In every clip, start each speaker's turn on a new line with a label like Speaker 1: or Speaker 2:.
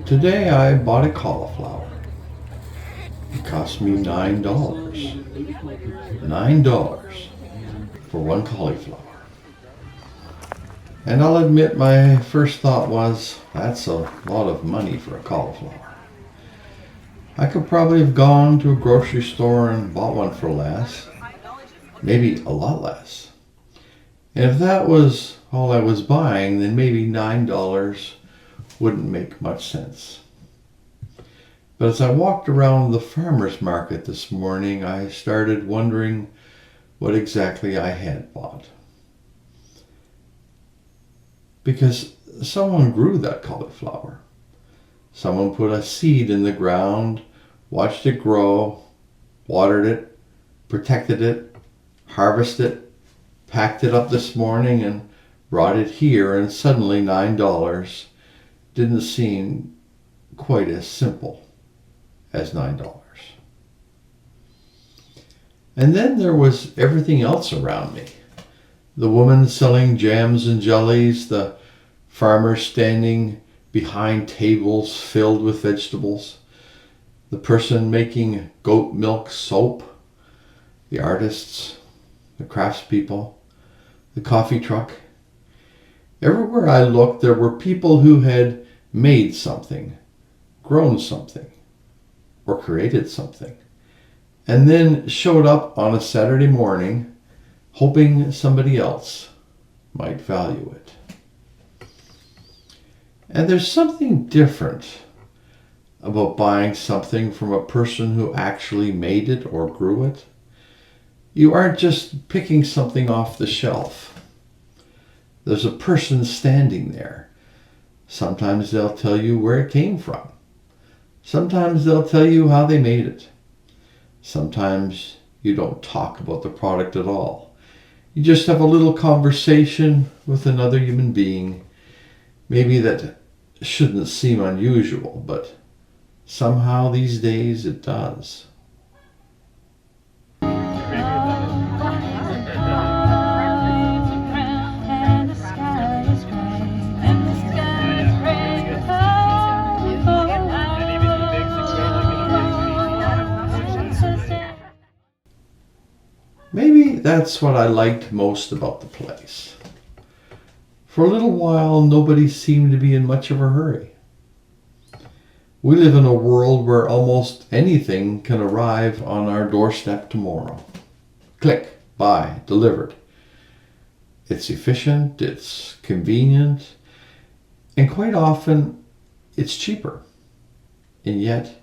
Speaker 1: Today I bought a cauliflower. It cost me $9. $9 for one cauliflower. And I'll admit my first thought was, that's a lot of money for a cauliflower. I could probably have gone to a grocery store and bought one for less, maybe a lot less. And if that was all I was buying, then maybe $9 wouldn't make much sense. But as I walked around the farmers market this morning, I started wondering what exactly I had bought. Because someone grew that cauliflower. Someone put a seed in the ground, watched it grow, watered it, protected it, harvested it, packed it up this morning and brought it here, and suddenly $9 didn't seem quite as simple as $9. And then there was everything else around me. The woman selling jams and jellies, the farmers standing behind tables filled with vegetables, the person making goat milk soap, the artists, the craftspeople, the coffee truck. Everywhere I looked, there were people who had made something, grown something, or created something, and then showed up on a Saturday morning hoping somebody else might value it. And there's something different about buying something from a person who actually made it or grew it. You aren't just picking something off the shelf. There's a person standing there. Sometimes they'll tell you where it came from. Sometimes they'll tell you how they made it. Sometimes you don't talk about the product at all. You just have a little conversation with another human being. Maybe that shouldn't seem unusual, but somehow these days it does. Maybe that's what I liked most about the place. For a little while, nobody seemed to be in much of a hurry. We live in a world where almost anything can arrive on our doorstep tomorrow. Click, buy, delivered. It's efficient, it's convenient, and quite often it's cheaper. And yet,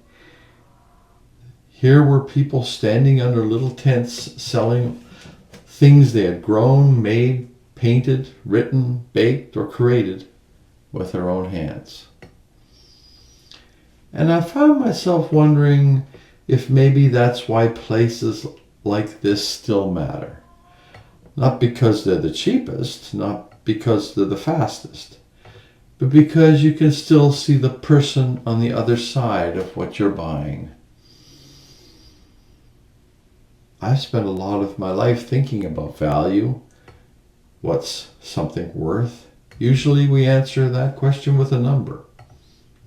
Speaker 1: here were people standing under little tents selling things they had grown, made, painted, written, baked, or created with their own hands. And I found myself wondering if maybe that's why places like this still matter. Not because they're the cheapest, not because they're the fastest, but because you can still see the person on the other side of what you're buying. I've spent a lot of my life thinking about value. What's something worth? Usually we answer that question with a number.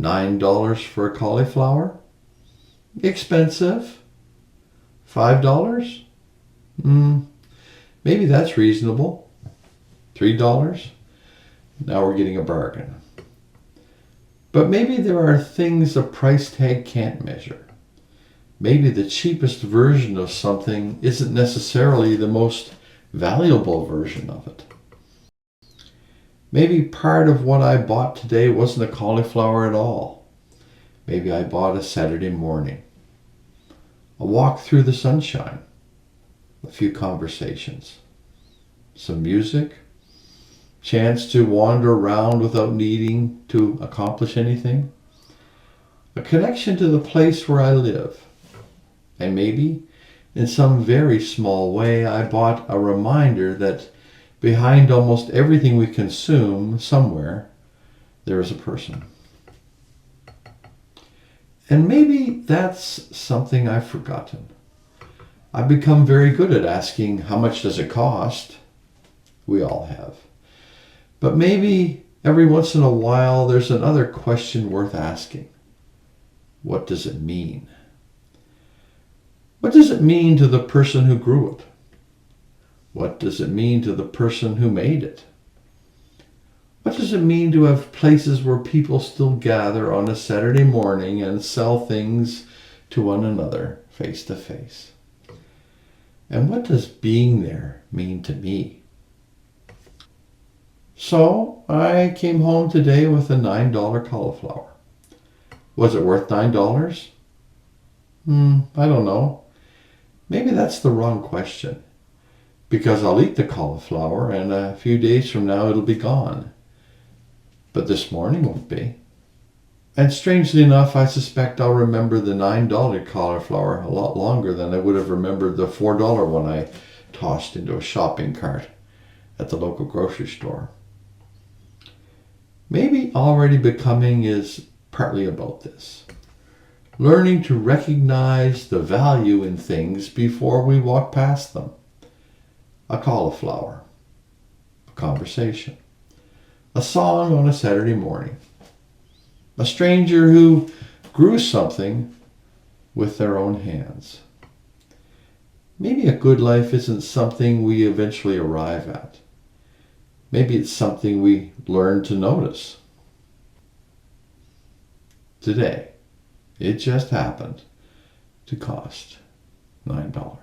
Speaker 1: $9 for a cauliflower? Expensive. $5? Maybe that's reasonable. $3? Now we're getting a bargain. But maybe there are things a price tag can't measure. Maybe the cheapest version of something isn't necessarily the most valuable version of it. Maybe part of what I bought today wasn't a cauliflower at all. Maybe I bought a Saturday morning. A walk through the sunshine. A few conversations. Some music. Chance to wander around without needing to accomplish anything. A connection to the place where I live. And maybe, in some very small way, I bought a reminder that behind almost everything we consume, somewhere, there is a person. And maybe that's something I've forgotten. I've become very good at asking, how much does it cost? We all have. But maybe Every once in a while, there's another question worth asking. What does it mean? What does it mean to the person who grew it? What does it mean to the person who made it? What does it mean to have places where people still gather on a Saturday morning and sell things to one another face to face? And what does being there mean to me? So I came home today with a $9 cauliflower. Was it worth $9? I don't know. Maybe that's the wrong question, because I'll eat the cauliflower and a few days from now it'll be gone. But this morning won't be. And strangely enough, I suspect I'll remember the $9 cauliflower a lot longer than I would have remembered the $4 one I tossed into a shopping cart at the local grocery store. Maybe already becoming is partly about this. Learning to recognize the value in things before we walk past them. A cauliflower, a conversation, a song on a Saturday morning, a stranger who grew something with their own hands. Maybe a good life isn't something we eventually arrive at. Maybe it's something we learn to notice. Today, it just happened to cost $9.